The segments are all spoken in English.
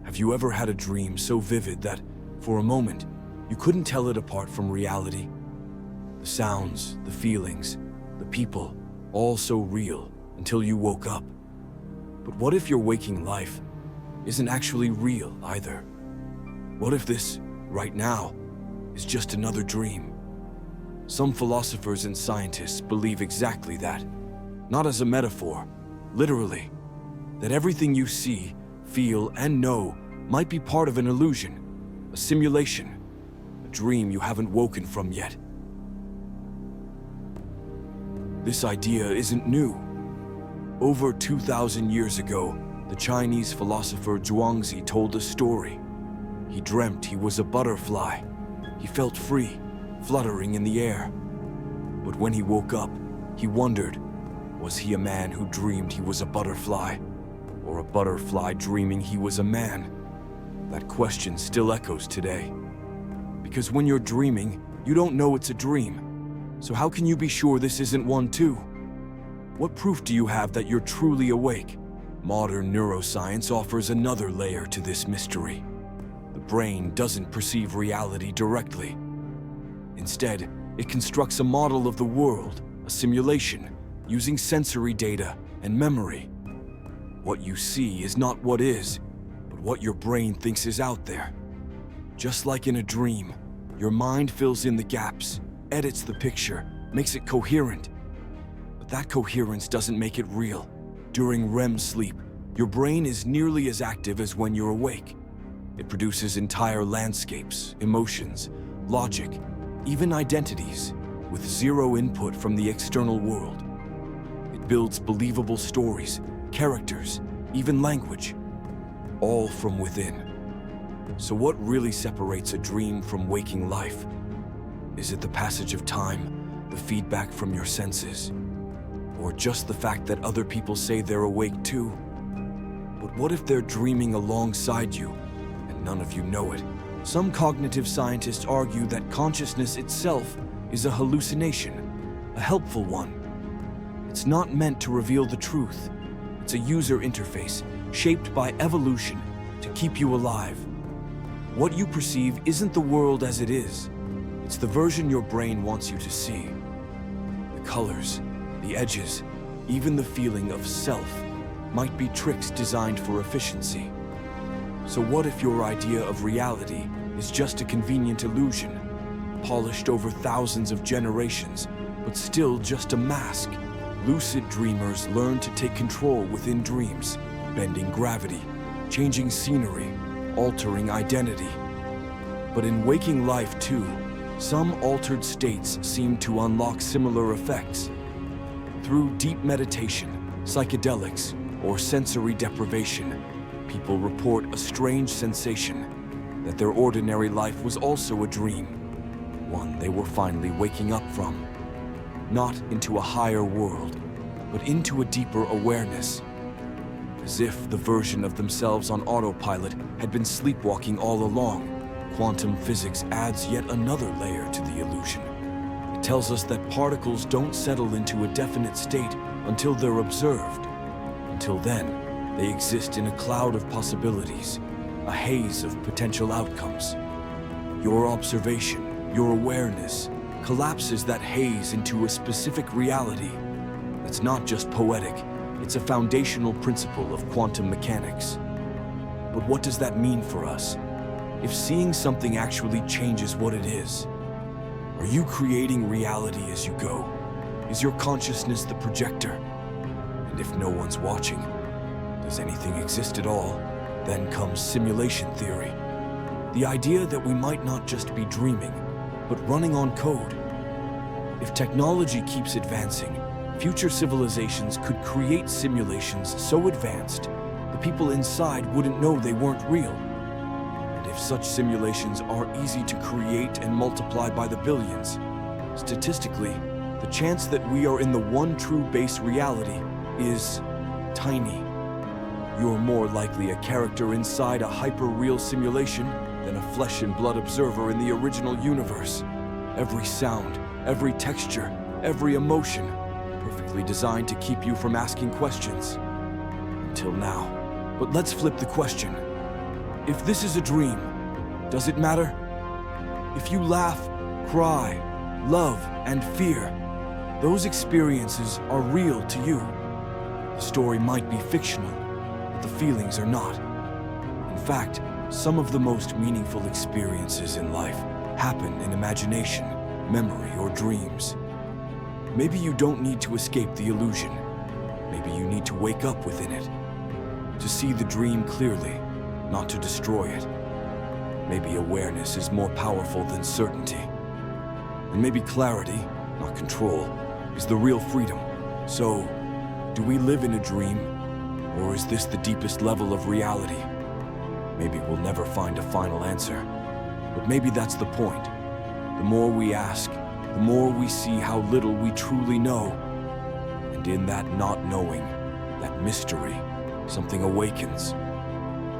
Have you ever had a dream so vivid that, for a moment, you couldn't tell it apart from reality? The sounds, the feelings, the people, all so real until you woke up. But what if your waking life isn't actually real either? What if this, right now, is just another dream? Some philosophers and scientists believe exactly that. Not as a metaphor, literally. That everything you see, feel, and know might be part of an illusion, a simulation, a dream you haven't woken from yet. This idea isn't new. Over 2,000 years ago, the Chinese philosopher Zhuangzi told a story. He dreamt he was a butterfly. He felt free, fluttering in the air. But when he woke up, he wondered, was he a man who dreamed he was a butterfly, or a butterfly dreaming he was a man? That question still echoes today. Because when you're dreaming, you don't know it's a dream. So how can you be sure this isn't one too? What proof do you have that you're truly awake? Modern neuroscience offers another layer to this mystery. The brain doesn't perceive reality directly. Instead, it constructs a model of the world, a simulation, using sensory data and memory. What you see is not what is, but what your brain thinks is out there. Just like in a dream, your mind fills in the gaps, edits the picture, makes it coherent. But that coherence doesn't make it real. During REM sleep, your brain is nearly as active as when you're awake. It produces entire landscapes, emotions, logic, even identities, with zero input from the external world. It builds believable stories, characters, even language, all from within. So what really separates a dream from waking life? Is it the passage of time, the feedback from your senses, or just the fact that other people say they're awake too? But what if they're dreaming alongside you, and none of you know it? Some cognitive scientists argue that consciousness itself is a hallucination, a helpful one. It's not meant to reveal the truth. It's a user interface shaped by evolution to keep you alive. What you perceive isn't the world as it is. It's the version your brain wants you to see. The colors, the edges, even the feeling of self might be tricks designed for efficiency. So what if your idea of reality is just a convenient illusion, polished over thousands of generations, but still just a mask? Lucid dreamers learn to take control within dreams, bending gravity, changing scenery, altering identity. But in waking life too, some altered states seem to unlock similar effects. Through deep meditation, psychedelics, or sensory deprivation, people report a strange sensation that their ordinary life was also a dream, one they were finally waking up from. Not into a higher world, but into a deeper awareness. As if the version of themselves on autopilot had been sleepwalking all along, quantum physics adds yet another layer to the illusion. It tells us that particles don't settle into a definite state until they're observed. Until then, they exist in a cloud of possibilities, a haze of potential outcomes. Your observation, your awareness, collapses that haze into a specific reality. It's not just poetic, it's a foundational principle of quantum mechanics. But what does that mean for us? If seeing something actually changes what it is, are you creating reality as you go? Is your consciousness the projector? And if no one's watching, does anything exist at all? Then comes simulation theory. The idea that we might not just be dreaming, but running on code. If technology keeps advancing, future civilizations could create simulations so advanced, the people inside wouldn't know they weren't real. And if such simulations are easy to create and multiply by the billions, statistically, the chance that we are in the one true base reality is tiny. You're more likely a character inside a hyper-real simulation than a flesh and blood observer in the original universe. Every sound, every texture, every emotion, perfectly designed to keep you from asking questions. Until now. But let's flip the question. if this is a dream, does it matter? If you laugh, cry, love, and fear, those experiences are real to you. The story might be fictional, but the feelings are not. In fact, some of the most meaningful experiences in life happen in imagination, memory, or dreams. Maybe you don't need to escape the illusion. Maybe you need to wake up within it, to see the dream clearly, not to destroy it. Maybe awareness is more powerful than certainty. And maybe clarity, not control, is the real freedom. So, do we live in a dream, or is this the deepest level of reality? Maybe we'll never find a final answer, but maybe that's the point. The more we ask, the more we see how little we truly know. And in that not knowing, that mystery, something awakens.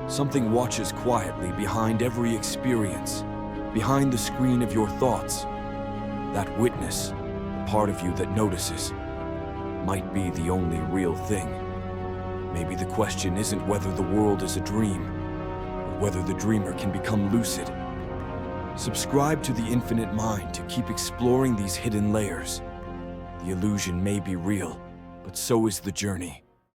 Something watches quietly behind every experience, behind the screen of your thoughts. That witness, the part of you that notices, might be the only real thing. Maybe the question isn't whether the world is a dream, but whether the dreamer can become lucid. Subscribe to the Infinite Mind to keep exploring these hidden layers. The illusion may be real, but so is the journey.